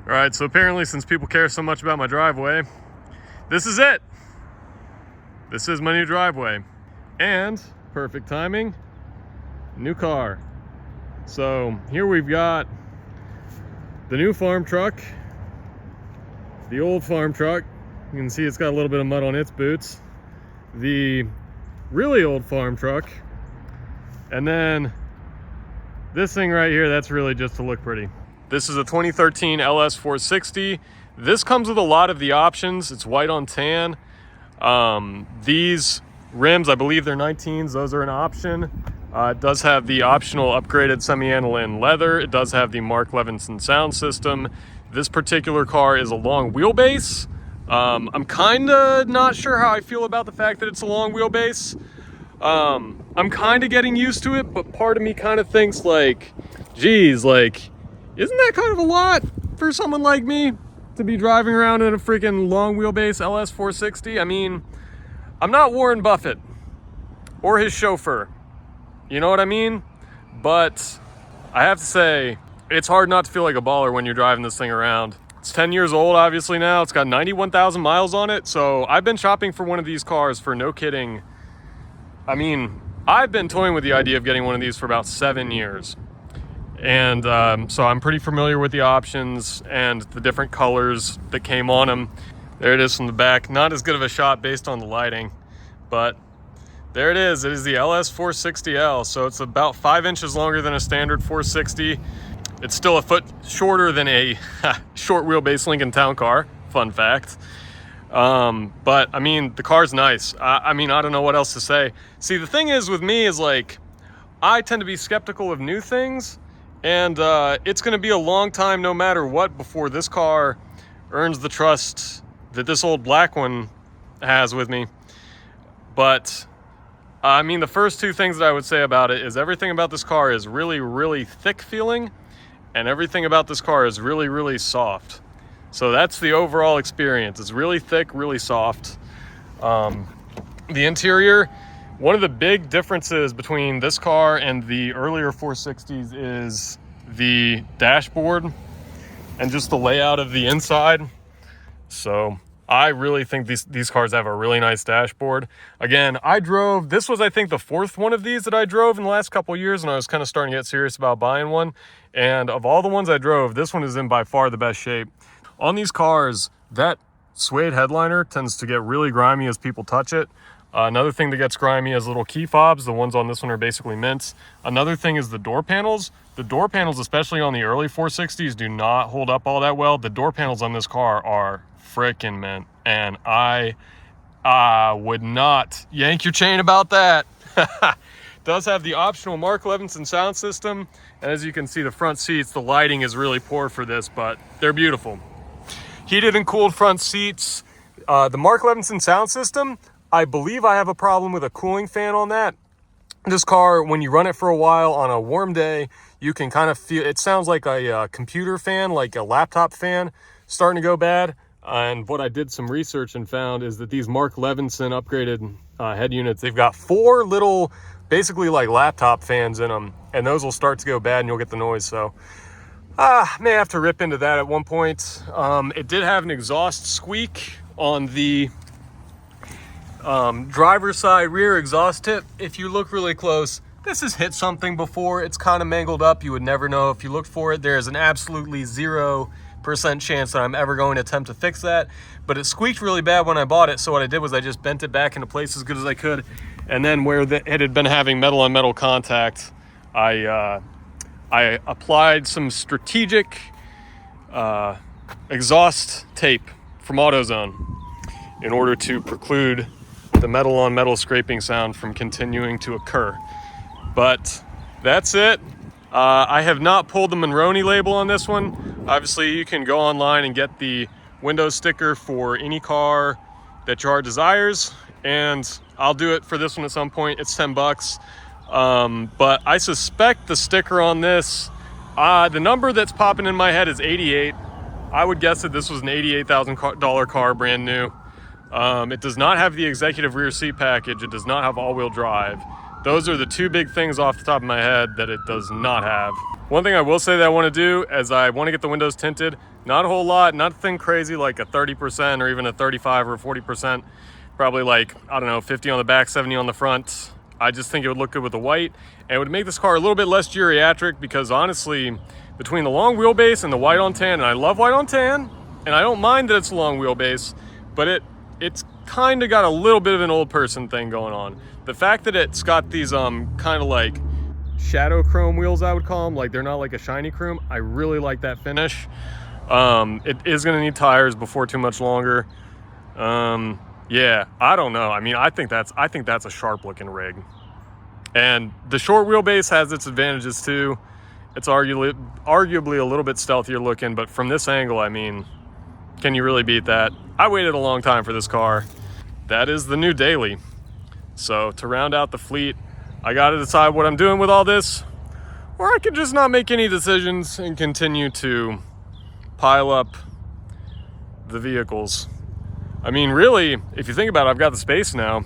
All right, so apparently since people care so much about my driveway, this is it. This is my new driveway. And perfect timing, new car. So here we've got the new farm truck, the old farm truck. You can see it's got a little bit of mud on its boots. The really old farm truck. And then this thing right here, that's really just to look pretty. This is a 2013 LS 460. This comes with a lot of the options. It's white on tan. These rims, I believe they're 19s. Those are an option. It does have the optional upgraded semi-aniline leather. It does have the Mark Levinson sound system. This particular car is a long wheelbase. I'm kind of not sure how I feel about the fact that it's a long wheelbase. I'm kind of getting used to it, but part of me kind of thinks like, geez, like, isn't that kind of a lot for someone like me to be driving around in a freaking long wheelbase LS 460? I mean, I'm not Warren Buffett or his chauffeur. You know what I mean? But I have to say, it's hard not to feel like a baller when you're driving this thing around. It's 10 years old, obviously now. It's got 91,000 miles on it. So I've been shopping for one of these cars for, no kidding, I mean, I've been toying with the idea of getting one of these for about 7 years. And so I'm pretty familiar with the options and the different colors that came on them. There it is from the back. Not as good of a shot based on the lighting, but there it is. It is the LS 460L. So it's about 5 inches longer than a standard 460. It's still a foot shorter than a short wheelbase Lincoln Town Car. Fun fact. But I mean, the car's nice. I mean, I don't know what else to say. See, the thing is with me is like, I tend to be skeptical of new things. And it's going to be a long time, no matter what, before this car earns the trust that this old black one has with me. But, I mean, the first two things that I would say about it is everything about this car is really, really thick feeling. And everything about this car is really, really soft. So that's the overall experience. It's really thick, really soft. The interior, one of the big differences between this car and the earlier 460s is the dashboard and just the layout of the inside. So I really think these cars have a really nice dashboard. Again, this was I think the fourth one of these that I drove in the last couple of years, and I was kind of starting to get serious about buying one. And of all the ones I drove, this one is in by far the best shape. On these cars, that suede headliner tends to get really grimy as people touch it. Another thing that gets grimy is little key fobs. The ones on this one are basically mints. Another thing is the door panels. The door panels, especially on the early 460s, do not hold up all that well. The door panels on this car are freaking mint. And I would not yank your chain about that. Does have the optional Mark Levinson sound system. And as you can see, the front seats, the lighting is really poor for this, but they're beautiful. Heated and cooled front seats. The Mark Levinson sound system, I believe I have a problem with a cooling fan on that. This car, when you run it for a while on a warm day, you can kind of feel, it sounds like a computer fan, like a laptop fan, starting to go bad. And what I did some research and found is that these Mark Levinson upgraded head units, they've got 4 little, basically like laptop fans in them, and those will start to go bad and you'll get the noise. So may have to rip into that at one point. It did have an exhaust squeak on the driver's side rear exhaust tip. If you look really close, this has hit something before. It's kind of mangled up. You would never know if you looked for it. There is an absolutely 0% chance that I'm ever going to attempt to fix that, but it squeaked really bad when I bought it. So what I did was I just bent it back into place as good as I could, and then where it had been having metal on metal contact, I applied some strategic exhaust tape from AutoZone in order to preclude the metal on metal scraping sound from continuing to occur. But that's it. I have not pulled the Monroney label on this one. Obviously, you can go online and get the window sticker for any car that your heart desires, and I'll do it for this one at some point. It's $10. But I suspect the sticker on this, the number that's popping in my head is 88. I would guess that this was an $88,000 car, brand new. It does not have the executive rear seat package. It does not have all-wheel drive. Those are the two big things off the top of my head that it does not have. One thing I will say that I want to do is I want to get the windows tinted. Not a whole lot, nothing crazy like a 30% or even a 35 or 40%. Probably like, I don't know, 50 on the back, 70 on the front. I just think it would look good with the white. And it would make this car a little bit less geriatric because honestly, between the long wheelbase and the white on tan, and I love white on tan, and I don't mind that it's a long wheelbase, but it's kind of got a little bit of an old person thing going on. The fact that it's got these kind of like shadow chrome wheels, I would call them, like they're not like a shiny chrome. I really like that finish. It is going to need tires before too much longer. Yeah, I don't know. I mean, I think that's a sharp looking rig. And the short wheelbase has its advantages too. It's arguably a little bit stealthier looking, but from this angle, I mean, can you really beat that? I waited a long time for this car. That is the new daily. So to round out the fleet, I got to decide what I'm doing with all this, or I could just not make any decisions and continue to pile up the vehicles. I mean, really, if you think about it, I've got the space now.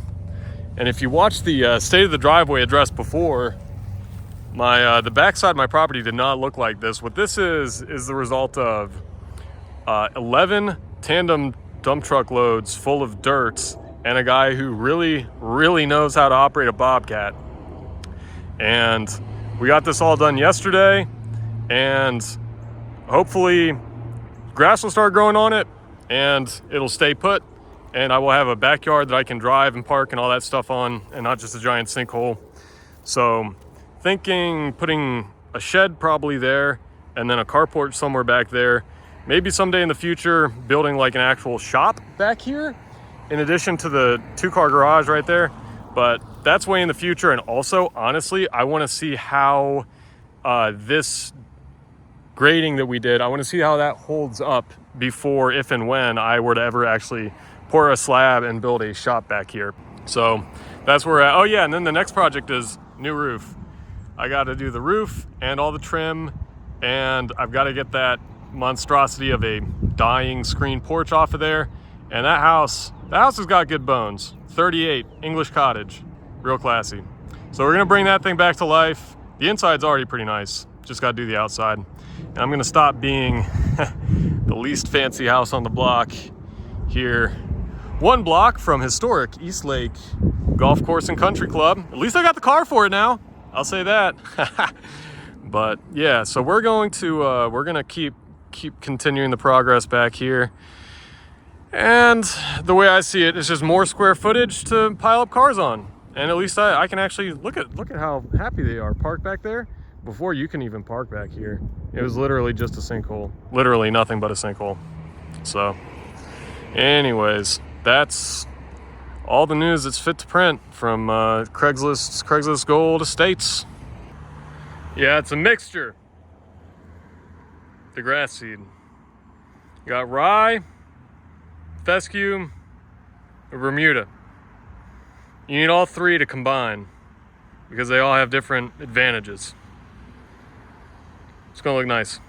And if you watch the state of the driveway address before, the backside of my property did not look like this. What this is the result of 11 tandem dump truck loads full of dirt and a guy who really, really knows how to operate a Bobcat. And we got this all done yesterday, and hopefully grass will start growing on it and it'll stay put, and I will have a backyard that I can drive and park and all that stuff on, and not just a giant sinkhole. So thinking putting a shed probably there, and then a carport somewhere back there. Maybe someday in the future building like an actual shop back here in addition to the 2-car garage right there. But that's way in the future. And also, honestly, I want to see how this grading that we did, I want to see how that holds up before, if and when I were to ever actually pour a slab and build a shop back here. So that's where we're at. Oh yeah, and then the next project is new roof. I got to do the roof and all the trim, and I've got to get that monstrosity of a dying screen porch off of there. And the house has got good bones. 38 English cottage, real classy. So we're gonna bring that thing back to life. The inside's already pretty nice, just gotta do the outside. And I'm gonna stop being the least fancy house on the block here. 1 block from historic East Lake Golf Course and Country Club. At least I got the car for it now, I'll say that. But yeah, so we're gonna keep continuing the progress back here. And the way I see it, it's just more square footage to pile up cars on. And at least I can actually look at how happy they are parked back there before you can even park back here. It was literally just a sinkhole, literally nothing but a sinkhole. So anyways, that's all the news that's fit to print from Craigslist Gold Estates. Yeah, it's a mixture. The grass seed. You got rye, fescue, or Bermuda. You need all 3 to combine because they all have different advantages. It's gonna look nice.